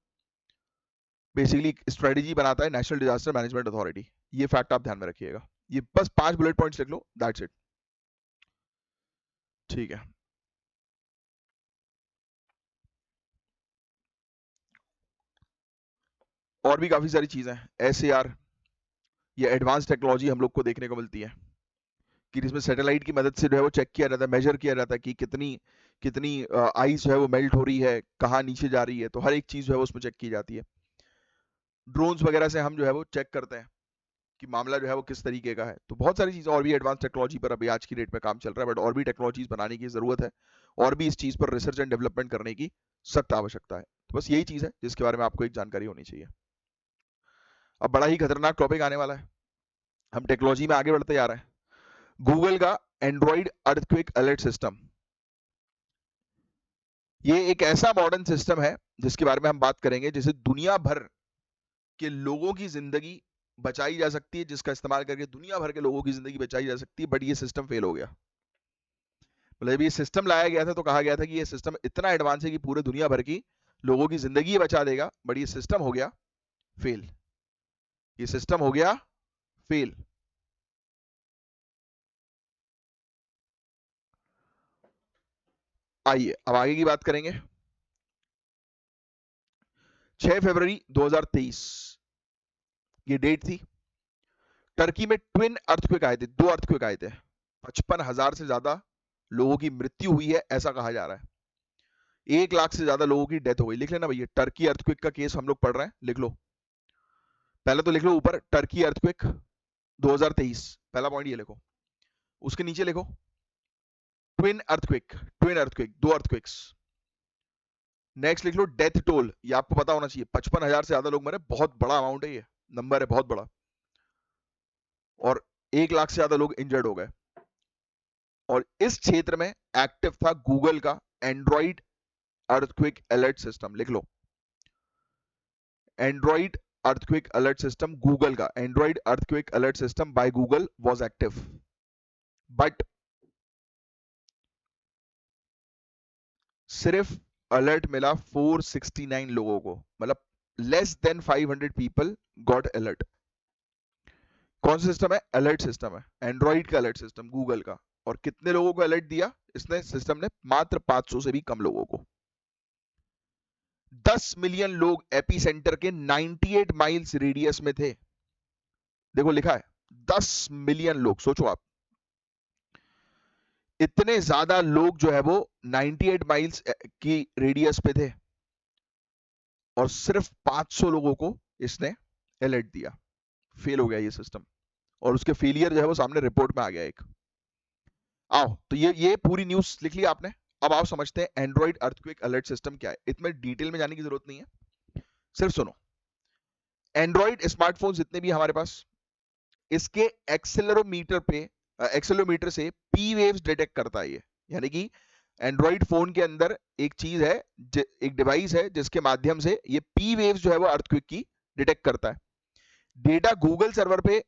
बेसिकली स्ट्रेटेजी बनाता है नेशनल डिजास्टर मैनेजमेंट अथॉरिटी। ये फैक्ट आप ध्यान में रखिएगा, ये बस 5 बुलेट पॉइंट्स लिख लो, दैट्स इट। ठीक है। और भी काफी सारी चीजें हैं, SAR, ये एडवांस टेक्नोलॉजी हम लोग को देखने को मिलती है, कि जिसमें सैटेलाइट की मदद से जो है वो चेक किया जाता है, मेजर किया जाता है कि कितनी कितनी आइस जो है वो मेल्ट हो रही है, कहाँ नीचे जा रही है, तो हर एक चीज जो है वो उसमें चेक की जाती है। ड्रोन्स वगैरह से हम जो है वो चेक करते हैं कि मामला जो है वो किस तरीके का है। तो बहुत सारी चीज़ और भी एडवांस टेक्नोलॉजी पर अभी आज की डेट में काम चल रहा है, बट और भी टेक्नोलॉजीज बनाने की ज़रूरत है, और भी इस चीज़ पर रिसर्च एंड डेवलपमेंट करने की सख्त आवश्यकता है। तो बस यही चीज़ है जिसके बारे में आपको एक जानकारी होनी चाहिए। अब बड़ा ही खतरनाक टॉपिक आने वाला है, हम टेक्नोलॉजी में आगे बढ़ते जा रहे हैं। गूगल का एंड्रॉइड अर्थक्वेक अलर्ट सिस्टम, ये एक ऐसा मॉडर्न सिस्टम है जिसके बारे में हम बात करेंगे जिससे दुनिया भर के लोगों की जिंदगी बचाई जा सकती है, जिसका इस्तेमाल करके दुनिया भर के लोगों की जिंदगी बचाई जा सकती है, बट ये सिस्टम फेल हो गया। मतलब ये सिस्टम लाया गया था तो कहा गया था कि ये सिस्टम इतना एडवांस है कि पूरे दुनिया भर की लोगों की जिंदगी बचा देगा, बट ये सिस्टम हो गया फेल। ये सिस्टम हो गया फेल। आइए अब आगे की बात करेंगे। 6 फरवरी 2023 ये डेट थी। टर्की में ट्विन अर्थक्वेक आए थे, 2 अर्थक्वेक आए थे। 55,000 से ज्यादा लोगों की मृत्यु हुई है, ऐसा कहा जा रहा है। 1 लाख से ज्यादा लोगों की डेथ हो गई। लिख लेना भैया, टर्की अर्थक्वेक का केस हम लोग पढ़ रहे हैं, लिख लो। पहले तो लिख लो ऊपर टर्की अर्थक्वेक 2023, पहला पॉइंट ये लिखो। उसके नीचे लिखो twin earthquake, twin earthquake, 2 earthquakes. Next लिख लो डेथ टोल, ये आपको पता होना चाहिए, 55,000 से ज्यादा लोग मरे, बहुत बड़ा अमाउंट है, ये नंबर है बहुत बड़ा। और 1 लाख से ज्यादा लोग इंजर्ड हो गए। और इस क्षेत्र में एक्टिव था गूगल का एंड्रॉइड अर्थक्वेक अलर्ट सिस्टम। लिख लो Android earthquake alert system, Google का Android earthquake alert system by Google was active, but सिर्फ अलर्ट मिला 469 लोगों को, मतलब less than 500 people got alert. कौन सा सिस्टम है? अलर्ट सिस्टम है, एंड्रॉइड का अलर्ट सिस्टम गूगल का। और कितने लोगों को अलर्ट दिया इसने सिस्टम ने? मात्र 500 से भी कम लोगों को। 10 मिलियन लोग एपी सेंटर के 98 माइल्स रेडियस में थे। देखो लिखा है 10 मिलियन लोग, सोचो आप, इतने ज्यादा लोग जो है वो 98 माइल्स की रेडियस पे थे, और सिर्फ 500 लोगों को इसने अलर्ट दिया। फेल हो गया ये सिस्टम, और उसके फेलियर जो है वो सामने रिपोर्ट में आ गया एक। आओ तो ये पूरी न्यूज लिख लिया आपने। अब आओ समझते हैं एंड्रॉइड अर्थक्वेक अलर्ट सिस्टम क्या है। इसमें डिटेल में जाने की जरूरत नहीं है, सिर्फ सुनो। एंड्रॉइड स्मार्टफोन जितने भी हमारे पास, इसके एक्सेलेरोमीटर से पी वेव्स डिटेक्ट करता है ये। यानी कि एंड्रॉइड फोन के अंदर एक चीज है, एक डिवाइस है जिसके माध्यम से ये पी वेव्स जो है वो अर्थक्वेक की डिटेक्ट करता है। डेटा गूगल सर्वर पे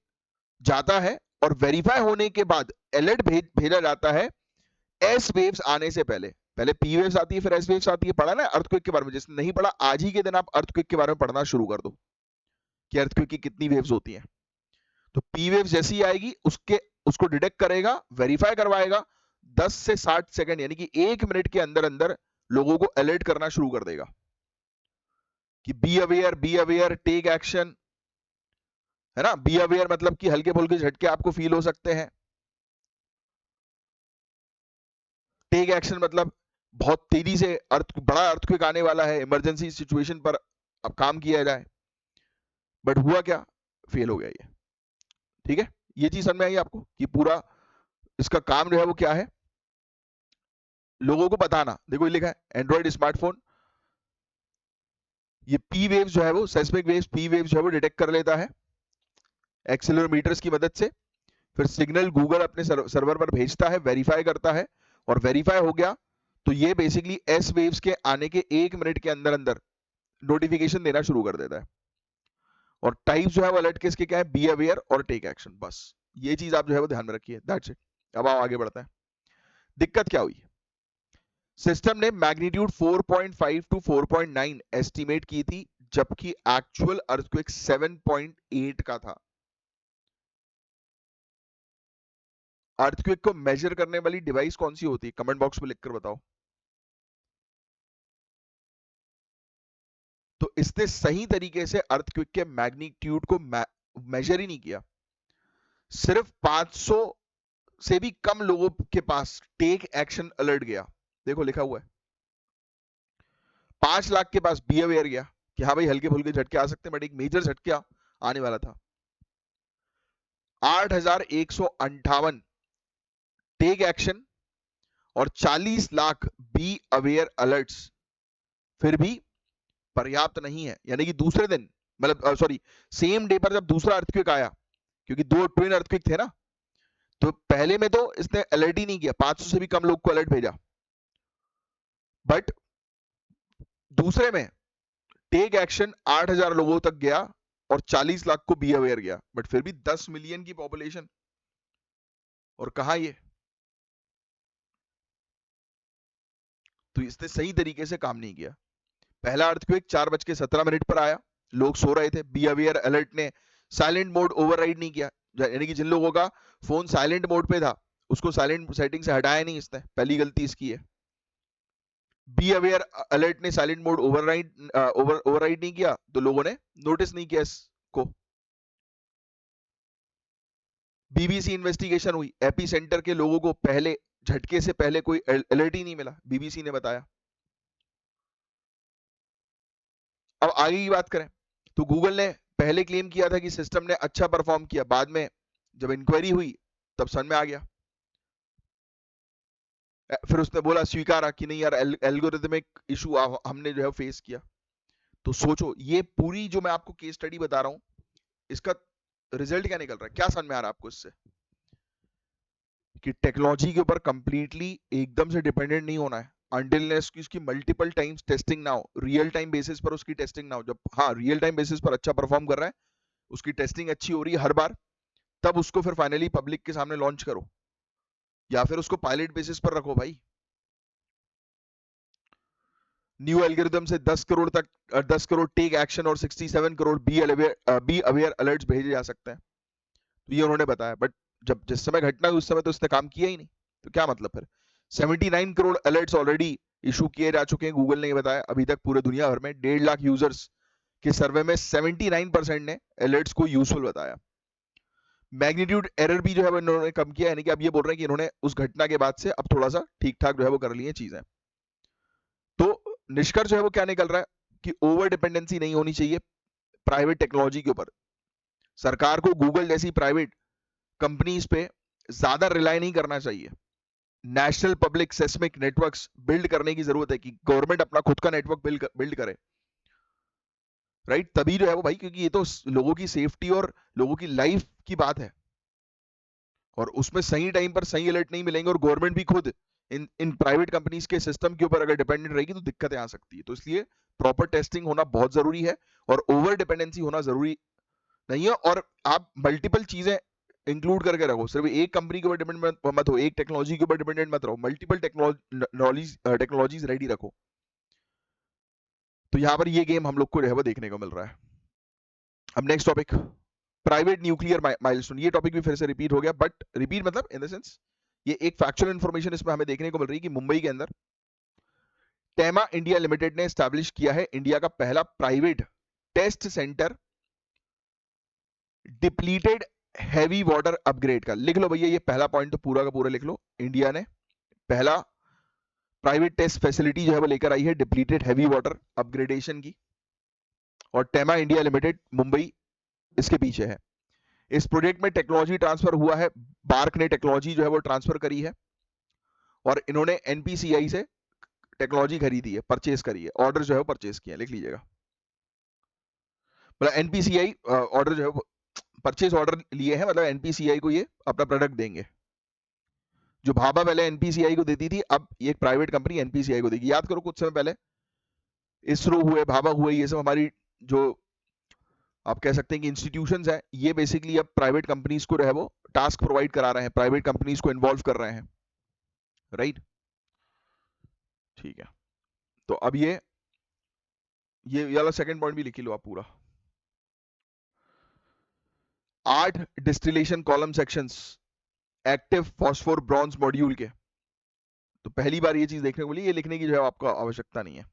जाता है और वेरीफाई होने के बाद अलर्ट भेजा जाता है एस वेव्स आने से पहले। पहले पी वेव्स आती है, फिर एस वेव्स आती है। पढ़ा ना अर्थक्वेक के बारे में? जिसने नहीं पढ़ा, आज ही के दिन आप अर्थक्वेक के बारे में पढ़ना शुरू कर दो कि अर्थक्वेक की कितनी वेव्स होती हैं। तो पी वेव जैसी आएगी उसको डिटेक्ट करेगा, वेरीफाई करवाएगा, 10 से 60 सेकंड यानी कि 1 मिनट के अंदर अंदर लोगों को अलर्ट करना शुरू कर देगा कि बी अवेयर, टेक एक्शन। है ना? बी अवेयर मतलब कि हल्के फुल्के झटके आपको फील हो सकते हैं। टेक एक्शन मतलब बहुत तेजी से बड़ा अर्थक्वेक आने वाला है, इमरजेंसी सिचुएशन पर अब काम किया जाए। बट हुआ क्या? फेल हो गया ये। ठीक है, ये चीज समझ में आई आपको कि पूरा इसका काम जो है वो क्या है? लोगों को बताना। देखो ये लिखा है एंड्रॉइड स्मार्टफोन, ये पी वेव्स जो है वो सेस्मिक वेव्स, पी वेव्स जो है वो डिटेक्ट कर लेता है एक्सेलेरोमीटर्स की मदद से। फिर सिग्नल गूगल अपने सर्वर पर भेजता है, वेरीफाई करता है, और वेरीफाई हो गया तो ये बेसिकली एस वेव्स के आने के 1 मिनट के अंदर अंदर नोटिफिकेशन देना शुरू कर देता है। और टाइप जो है वो अलर्ट किसके क्या है? बी अवेयर और टेक एक्शन। बस ये चीज आप जो है वो ध्यान में रखिए, दैट्स इट। अब आओ आगे बढ़ते हैं। दिक्कत क्या हुई? सिस्टम ने मैग्नीट्यूड 4.5 टू 4.9 एस्टिमेट की थी, जबकि एक्चुअल अर्थक्वेक 7.8 का था। अर्थक्वेक को मेजर करने वाली डिवाइस कौन सी होती है? कमेंट बॉक्स में लिखकर बताओ। तो इसने सही तरीके से अर्थक्वेक के मैग्नीट्यूड को मेजर ही नहीं किया। सिर्फ 500 से भी कम लोगों के पास टेक एक्शन अलर्ट गया। देखो लिखा हुआ है 5 लाख के पास बी अवेयर गया कि हाँ भाई हल्के फुल्के झटके आ सकते हैं, बट एक मेजर झटका आने वाला था। 8,158 टेक एक्शन और 40 लाख बी अवेयर अलर्ट्स फिर भी पर्याप्त नहीं है। यानी कि दूसरे दिन, मतलब सॉरी, सेम डे पर जब दूसरा अर्थक्वेक आया, क्योंकि 2 ट्विन अर्थक्वेक थे ना, तो पहले में तो इसने अलर्ट ही नहीं किया, 500 से भी कम लोग को अलर्ट भेजा। बट दूसरे में टेक एक्शन 8,000 लोगों तक गया, और 40 लाख को बी अवेयर गया, बट फिर भी 10 मिलियन की पॉपुलेशन, और कहा ये, तो इसने सही तरीके से काम नहीं किया। पहला अर्थक्वेक 4:17 पर आया, लोग सो रहे थे, बी अवेयर अलर्ट ने साइलेंट मोड ओवरराइड नहीं किया, यानी कि जिन लोगों का फोन साइलेंट मोड पे था उसको साइलेंट सेटिंग से हटाया नहीं इसने, पहली गलती इसकी है। बी अवेयर अलर्ट ने साइलेंट मोड ओवरराइड नहीं किया, तो लोगों ने नोटिस नहीं किया इसको। बीबीसी इन्वेस्टिगेशन हुई, एपी सेंटर के लोगों को पहले झटके से पहले कोई अलर्ट ही नहीं मिला, बीबीसी ने बताया। अब आगे की बात करें तो गूगल ने पहले क्लेम किया था कि सिस्टम ने अच्छा परफॉर्म किया, बाद में जब इंक्वायरी हुई तब समझ में आ गया, फिर उसने बोला, स्वीकारा कि नहीं यार एल्गोरिथमिक इशू हमने जो है फेस किया। तो सोचो, ये पूरी जो मैं आपको केस स्टडी बता रहा हूं, इसका रिजल्ट क्या निकल रहा है, क्या समझ में आ रहा है आपको इससे, कि टेक्नोलॉजी के ऊपर कंप्लीटली एकदम से डिपेंडेंट नहीं होना है, अनटिल उसकी मल्टीपल टाइम्स टेस्टिंग ना हो, रियल टाइम बेसिस पर उसकी टेस्टिंग ना हो। जब हाँ रियल टाइम बेसिस पर अच्छा परफॉर्म कर रहा है, उसकी टेस्टिंग अच्छी हो रही है हर बार, तब उसको फिर फाइनली पब्लिक के सामने लॉन्च करो, या फिर उसको पायलट बेसिस पर रखो भाई। न्यू एल्गोरिथम से 10 करोड़ तक 10 करोड़ टेक एक्शन और 67 करोड़ बी अवेयर अलर्ट्स भेजे जा सकते हैं, तो ये उन्होंने बताया। बट जब जिस समय घटना हुई उस समय तो उसने काम किया ही नहीं, तो क्या मतलब फिर। 79 करोड़ अलर्ट्स ऑलरेडी इशू किए जा चुके हैं, गूगल ने ये बताया अभी तक पूरे दुनिया भर में 1.5 लाख यूजर्स के सर्वे में 79% ने अलर्ट्स को यूजफुल बताया। मैग्नीट्यूड एरर भी जो है वो इन्होंने कम किया, यानी कि अब ये बोल रहे हैं कि इन्होंने उस घटना के बाद से अब थोड़ा सा ठीक ठाक जो है वो कर ली है चीजें। तो निष्कर्ष जो है वो क्या निकल रहा है कि ओवर डिपेंडेंसी नहीं होनी चाहिए प्राइवेट टेक्नोलॉजी के ऊपर। सरकार को गूगल जैसी प्राइवेट कंपनीज पे ज्यादा रिलाई नहीं करना चाहिए। National public seismic networks build करने की जरूरत है, कि गवर्नमेंट अपना खुद का नेटवर्क बिल्ड करे, राइट, तभी जो है वो भाई, क्योंकि ये तो लोगों की सेफ्टी और लोगों की लाइफ की बात है, और उसमें सही टाइम पर सही अलर्ट नहीं मिलेंगे, और गवर्नमेंट भी खुद इन प्राइवेट कंपनीज के सिस्टम के ऊपर अगर डिपेंडेंट रहेगी तो दिक्कतें आ सकती है। तो इसलिए प्रॉपर टेस्टिंग होना बहुत जरूरी है, और ओवर डिपेंडेंसी होना जरूरी नहीं है। और आप मल्टीपल चीजें इंक्लूड करके रखो, सिर्फ एक कंपनी के ऊपर डिपेंडेंट मत हो, एक टेक्नोलॉजी के ऊपर डिपेंडेंट मत रहो, मल्टीपल टेक्नोलॉजीज रेडी रखो। तो यहां पर ये गेम हम लोग को जो है वो देखने को मिल रहा है। अब next topic, private nuclear milestone. ये टॉपिक भी फिर से रिपीट हो गया, बट रिपीट मतलब इन द सेंस ये एक फैक्चुअल इंफॉर्मेशन इसमें हमें देखने को मिल रही है कि मुंबई के अंदर टेमा इंडिया लिमिटेड ने एस्टैब्लिश किया है इंडिया का पहला private test centre depleted heavy water upgrade का। लिख लो भैया, ये पहला पॉइंट तो पूरा का पूरा लिख लो। इंडिया ने पहला प्राइवेट टेस्ट फैसिलिटी जो है वो लेकर आई है डिप्लीटेड हैवी वाटर अपग्रेडेशन की, और टेमा इंडिया लिमिटेड मुंबई इसके पीछे है। इस प्रोजेक्ट में टेक्नोलॉजी ट्रांसफर हुआ है, बार्क ने टेक्नोलॉजी जो है वो ट्रांसफर करी है, और इन्होंने एनपीसीआई से टेक्नोलॉजी खरीदी है, परचेस करी है, ऑर्डर जो है वो परचेस किया, लिख लीजिएगा। मतलब एनपीसीआई ऑर्डर जो है परचेस ऑर्डर लिए हैं, मतलब एनपीसीआई को ये अपना प्रोडक्ट देंगे। जो भाभा पहले एनपीसीआई को देती थी, अब ये एक प्राइवेट कंपनी एनपीसीआई को देगी। याद करो कुछ समय पहले इसरो हुए, भाभा हुए, ये सब हमारी जो आप कह सकते हैं कि इंस्टीट्यूशंस हैं, ये बेसिकली अब प्राइवेट कंपनीज को जो है वो टास्क प्रोवाइड करा रहे हैं, प्राइवेट कंपनीज को इन्वॉल्व कर रहे हैं, राइट। ठीक है, तो अब ये वाला सेकंड पॉइंट भी लिख लो आप पूरा। 8 distillation column sections active phosphor bronze module के, तो पहली बार ये चीज देखने को मिली, ये लिखने की जो है आपको आवश्यकता नहीं है।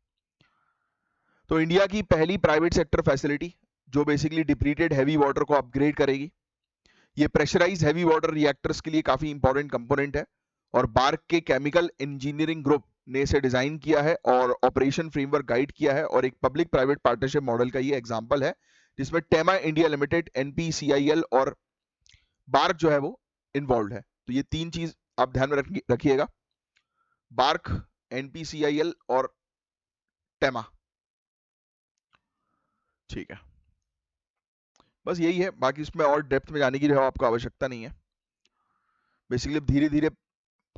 तो इंडिया की पहली प्राइवेट सेक्टर फैसिलिटी जो बेसिकली डिप्लीटेड हैवी वाटर को अपग्रेड करेगी। ये प्रेशराइज हैवी वाटर रिएक्टर्स के लिए काफी इंपॉर्टेंट कंपोनेंट है, और बार्क के केमिकल इंजीनियरिंग ग्रुप ने इसे डिजाइन किया है और ऑपरेशन फ्रेमवर्क गाइड किया है, और एक पब्लिक प्राइवेट पार्टनरशिप मॉडल का ये एग्जांपल है, जिसमें टेमा इंडिया लिमिटेड, एनपीसीआईएल और बार्क जो है वो इन्वॉल्व है। तो ये तीन चीज आप ध्यान में रखिएगा, बार्क, एनपीसीआईएल और टेमा। ठीक है, बस यही है, बाकी इसमें और डेप्थ में जाने की जो है आपको आवश्यकता नहीं है। बेसिकली धीरे धीरे,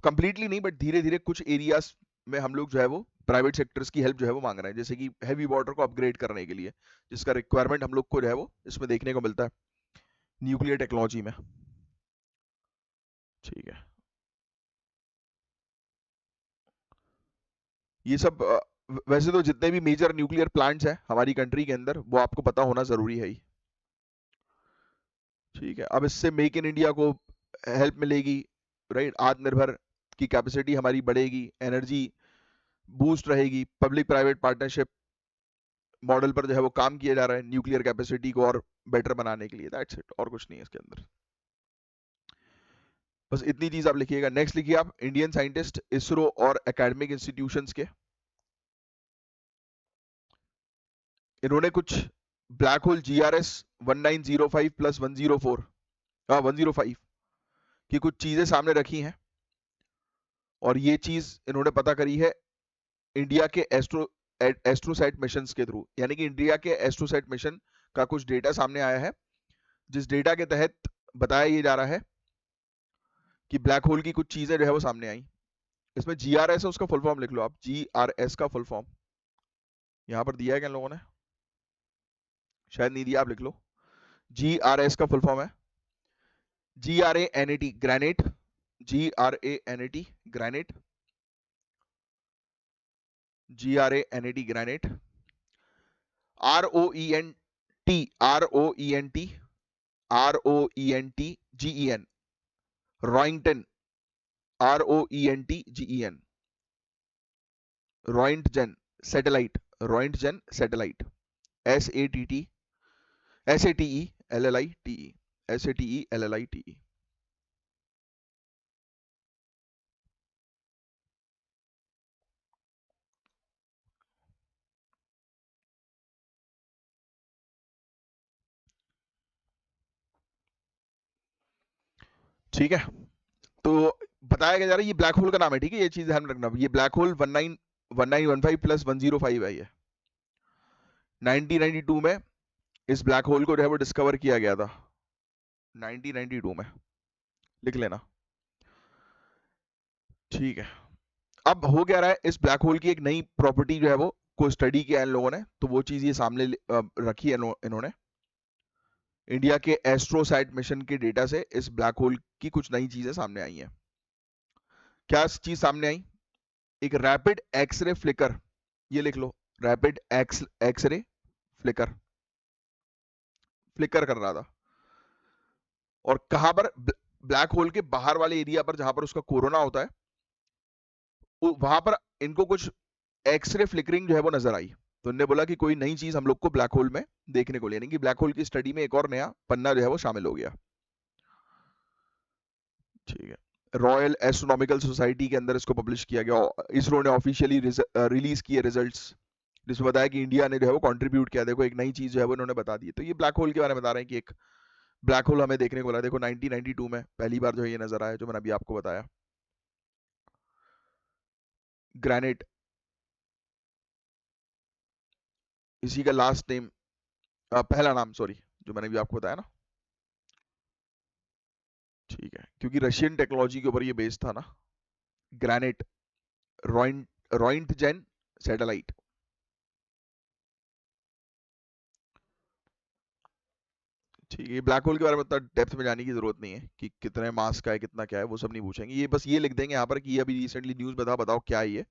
कंप्लीटली नहीं बट धीरे धीरे कुछ एरियाज में हम लोग जो है वो प्राइवेट सेक्टर्स की हेल्प जो है वो मांग रहे हैं, जैसे कि हैवी वाटर को अपग्रेड करने के लिए, जिसका रिक्वायरमेंट हम लोग को जो है वो इसमें देखने को मिलता है न्यूक्लियर टेक्नोलॉजी में। ठीक है, ये सब वैसे तो जितने भी मेजर न्यूक्लियर प्लांट्स हैं हमारी कंट्री के अंदर वो आपको पता होना जरूरी है ही। ठीक है, अब इससे मेक इन इंडिया को हेल्प मिलेगी, राइट, आत्मनिर्भर की कैपेसिटी हमारी बढ़ेगी, एनर्जी बूस्ट रहेगी, पब्लिक प्राइवेट पार्टनरशिप मॉडल पर जो है वो काम किया जा रहा है न्यूक्लियर कैपेसिटी को और बेटर बनाने के लिए। दैट्स इट, और कुछ नहीं है इसके अंदर, बस इतनी चीज आप लिखिएगा। नेक्स्ट लिखिए आप इंडियन साइंटिस्ट इसरो और एकेडमिक इंस्टीट्यूशंस के, इन्होंने कुछ ब्लैक होल GRS 1905 प्लस 104 105 की कुछ चीजें सामने रखी हैं, और ये चीज इन्होंने पता करी है इंडिया के एस्ट्रोसैट मिशन के थ्रू, यानी कि इंडिया के एस्ट्रोसैट मिशन का कुछ डेटा सामने आया है, जिस डेटा के तहत बताया ये जा रहा है कि ब्लैक होल की कुछ चीजें जो है वो सामने आई। इसमें GRS है, उसका फुल फॉर्म लिख लो आप, GRS का फुल फॉर्म यहां पर दिया है क्या इन लोगों ने, शायद नहीं दिया, आप लिख लो। GRS का फुल फॉर्म है GRANAT, Granat, GRANAT Granat, GRANAT Granat, ROENT, ROENT, ROENTGEN, Roentgen, ROENTGEN, Roentgen satellite, Roentgen satellite, SATT, SATELLITE, SATELLITE। ठीक है, तो बताया गया जा रहा है ये ब्लैक होल का नाम है, ठीक है, ये चीज ध्यान में रखना। ये ब्लैक होल 1915 प्लस 105 है ये। 1992 में इस ब्लैक होल को जो है वो डिस्कवर किया गया था, 1992 में, लिख लेना। ठीक है, अब हो क्या रहा है, इस ब्लैक होल की एक नई प्रॉपर्टी जो है वो को स्टडी किया इन लोगों ने, तो वो चीज ये सामने रखी है इन्होंने। इंडिया के एस्ट्रोसैट मिशन के डेटा से इस ब्लैक होल की कुछ नई चीजें सामने आई हैं। क्या चीज सामने आई, एक रैपिड एक्सरे फ्लिकर, ये लिख लो, रैपिड एक्सरे फ्लिकर, फ्लिकर कर रहा था, और कहां पर, ब्लैक होल के बाहर वाले एरिया पर जहां पर उसका कोरोना होता है, वहां पर इनको कुछ एक्सरे फ्लिकरिंग जो है वो नजर आई। तो उन्होंने बोला कि कोई नई चीज हम लोग को ब्लैक होल में देखने को, यानी कि ब्लैक होल की स्टडी में एक और नया पन्ना जो है वो शामिल हो गया। ठीक है, रॉयल एस्ट्रोनॉमिकल सोसाइटी के अंदर इसको पब्लिश किया गया, इसरो ने ऑफिशियली रिलीज किए रिजल्ट्स, जिसमें बताया कि इंडिया ने जो है वो कंट्रीब्यूट किया, देखो एक नई चीज जो है वो इन्होंने बता दी। तो ये ब्लैक होल के बारे में बता रहे हैं कि एक ब्लैक होल हमें देखने को मिला, देखो 1992 में पहली बार जो है ये नजर आया, जो मैंने अभी आपको बताया। ग्रेनेट, इसी का लास्ट नेम, पहला नाम सॉरी, जो मैंने भी आपको बताया ना। ठीक है, क्योंकि रशियन टेक्नोलॉजी के ऊपर ये बेस्ड था ना। Granat, Roentgen satellite. ठीक है, ब्लैक होल के बारे में उतना डेप्थ में जाने की जरूरत नहीं है कि कितने मास का है, कितना क्या है, वो सब नहीं पूछेंगे, ये बस ये लिख देंगे यहाँ पर कि ये अभी रिसेंटली न्यूज में था, बताओ क्या है ये,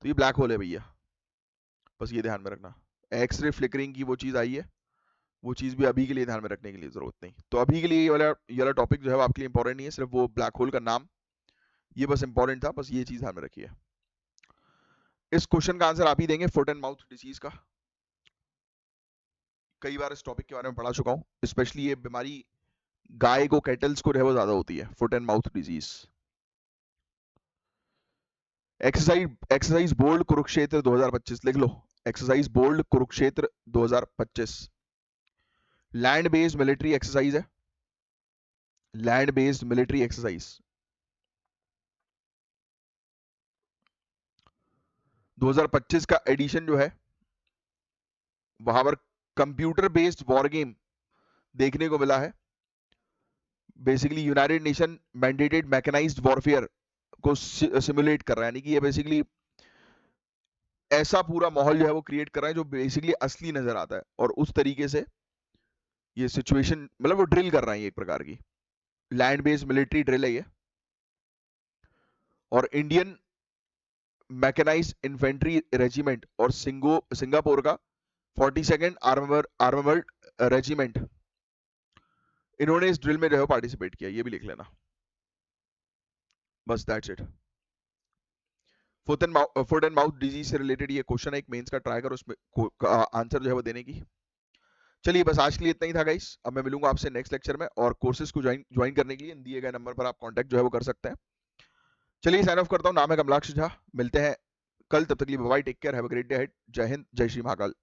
तो ये ब्लैक होल है भैया, बस ये ध्यान में रखना। एक्सरे फ्लिकरिंग की वो चीज आई है, वो चीज भी अभी के लिए ध्यान में रखने के लिए जरूरत नहीं। तो अभी के लिए ये वाला टॉपिक जो है वो आपके लिए इंपॉर्टेंट नहीं है, सिर्फ वो ब्लैक होल का नाम ये बस इंपॉर्टेंट था, बस ये चीज ध्यान में रखिए। इस क्वेश्चन का आंसर आप ही देंगे, फुट एंड माउथ डिजीज का। कई बार इस टॉपिक के बारे में पढ़ा चुका हूँ, स्पेशली ये बीमारी गाय को, कैटल्स को वो ज्यादा होती है, foot and mouth disease. Exercise bold Kurukshetra 2025 लिख लो, exercise bold Kurukshetra 2025 land based military exercise है, लैंड बेस्ड मिलिट्री एक्सरसाइज। 2025 का एडिशन जो है वहां पर कंप्यूटर बेस्ड वॉर गेम देखने को मिला है। Basically United Nation mandated mechanised warfare को सिमुलेट कर रहा है, यानी कि ये बेसिकली ऐसा पूरा माहौल जो है वो क्रिएट कर रहा है जो बेसिकली असली नजर आता है, और उस तरीके से ये सिचुएशन, मतलब वो ड्रिल कर रहे हैं, ये एक प्रकार की लैंड बेस्ड मिलिट्री ड्रिल है ये। और इंडियन मैकेनाइज्ड इन्फेंट्री रेजिमेंट और सिंगापुर का 42nd आर्मर्ड रेजिमेंट, इन्होंने इस ड्रिल में जो है पार्टिसिपेट किया, ये भी लिख लेना। बस that's it. Foot and mouth disease से रिलेटेड ये क्वेश्चन है, एक मेंस का, ट्राई करो उसमें आंसर जो है वो देने की। चलिए बस आज के लिए इतना ही था गाइस। अब मैं मिलूंगा आपसे नेक्स्ट लेक्चर में, और कोर्सेज को ज्वाइन करने के लिए दिए गए नंबर पर आप कांटेक्ट जो है वो कर सकते हैं। चलिए साइन ऑफ करता हूँ, नाम है कमलाक्ष झा, मिलते हैं कल, तब तक के लिए bye, take care, have a great day ahead. Jai Hind, जय श्री महाकाल।